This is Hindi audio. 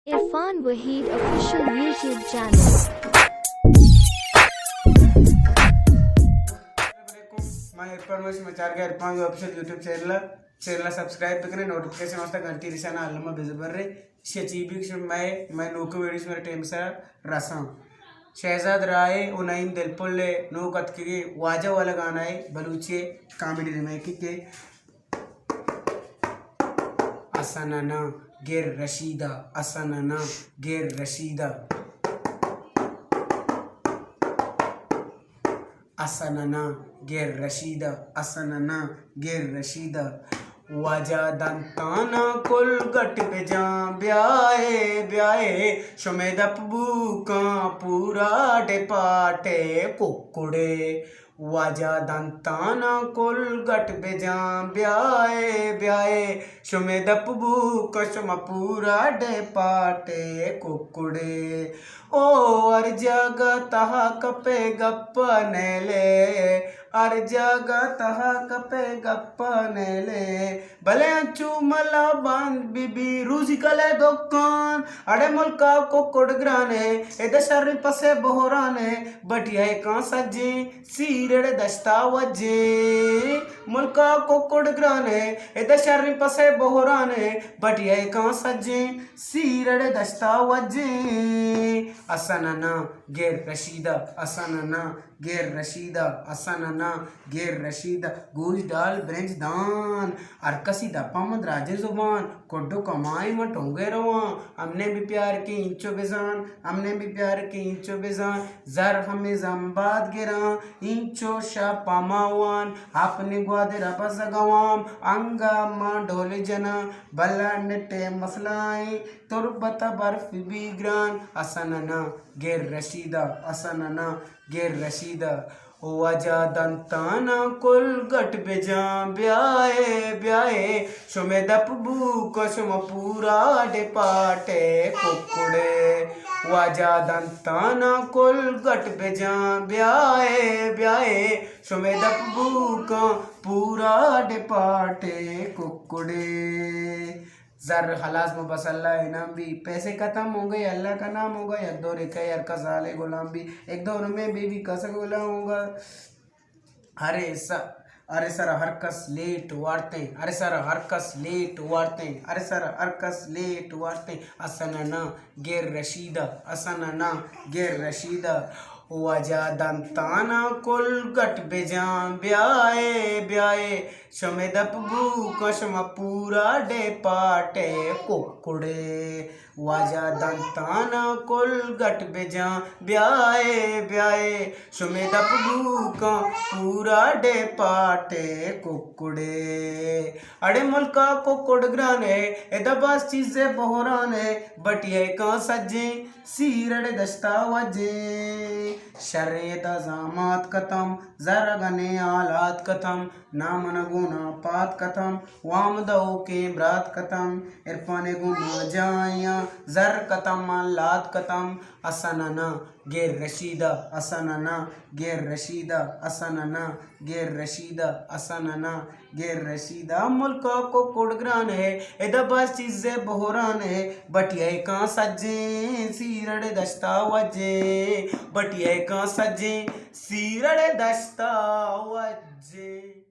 Irfan Waheed official YouTube channel. मैं इरफान वहीद समाचार का Irfan official YouTube channel subscribe करें नोटिफिकेशन वस्ता घंटी रिसाना अल्लमा बिजबर शचीबी मैं नूक वीडियोस मेरे टेम से रसा शहजाद राय उनाइन दिलपुल्ले नू कतकी वाजा वाला गाना है बलूची कॉमेडी रिमेक के असनना गेर रशीदा असनना गेर रशीदा असनना गेर रशीदा असनना गेर रशीदा वाजा दंताना कुल गट बेजा ब्याए ब्याए शुमेद अबू का पूरा डे पाटे कुकुड़े वाजा दंताना कुल गट बेजा ब्याए ब्याए शुमेद अबू कशम पूरा डे पाटे कुकुड़े ओ अर जग तहा कपे गप्प नेले अर जग तहा कपे गप्प नेले भले अंचू मला बंद बीबी रूजी कले दुकान अड़े मुल्का को कोडग्राने एदा शर्री पसे बोहराने बटिया का सज्जे सीरड़े दस्ता वजे मुल्का को कोडग्राने एदा शर्री पसे बोहराने बटिया का सज्जे सीरड़े दस्ता वजे असनना गेर रशीदा असनना गेर रशीदा असनना गेर रशीदा गोश डाल ब्रेंच दान अरकसी दपा मद राजे जुबान कोड्डो कमाई मत होंगे रवा हमने भी प्यार की इंचो बेजान हमने भी प्यार की इंचो बेजान जर हमें जम्बाद गिरा इंचो शा पामावान अपने ग्वादे रबस गवाम अंगा मां ढोले जना बल्ला नेटे मसलाई तुरबत बर्फ बिग्रान असनना गेर रशीदा असनना गेर रशीदा वजा दंताना कुल गट बेजा ब्याए ब्याए शुमेद अबू कसम पूरा डे पाटे कुकुड़े वजा दंताना कुल गट बेजा ब्याए ब्याए शुमेद अबू का पूरा डे पाटे कुकुड़े जर हलास में बस अल्लाह इनाम भी पैसे खत्म हो गए अल्लाह का नाम होगा एक दो रेखा यार का साले गुलाम भी एक दो में बीवी कसक गुलाम होगा अरे सर हर कस लेट वारते अरे सर हर कस लेट वारते अरे सर हर कस लेट वारते असनना गेर रशीदा असनना गेर रशीदा वजा दंताना कुल गट बेजा ब्याए ब्याए शुमेद अबू कसम पूरा डे पाटे कुकुड़े वजा दंताना कुल गट बेजा ब्याए ब्याए शुमेद अबू का पूरा डे पाटे कुकुड़े अड़े मुल्का को कोडग्राने एदबास चीजें बोहराने बटिया का सज्जे सीरड़े दस्ता वजे शर्यत जामात कतम जरा गने आलात कतम नामन गुना पात कतम वामदो के ब्रात कतम इरफाने गुना जाया जर कतम लात कतम असनना गेर रशीदा असनना गेर रशीदा असनना गेर रशीदा असनना गेर रशीदा मुल्का को कोडग्रान है एदबास चीजें बोहरान है बटिया का सज्जे सीरड़े दस्ता वजे बटिया का सज्जे सीरड़े दस्ता वजे।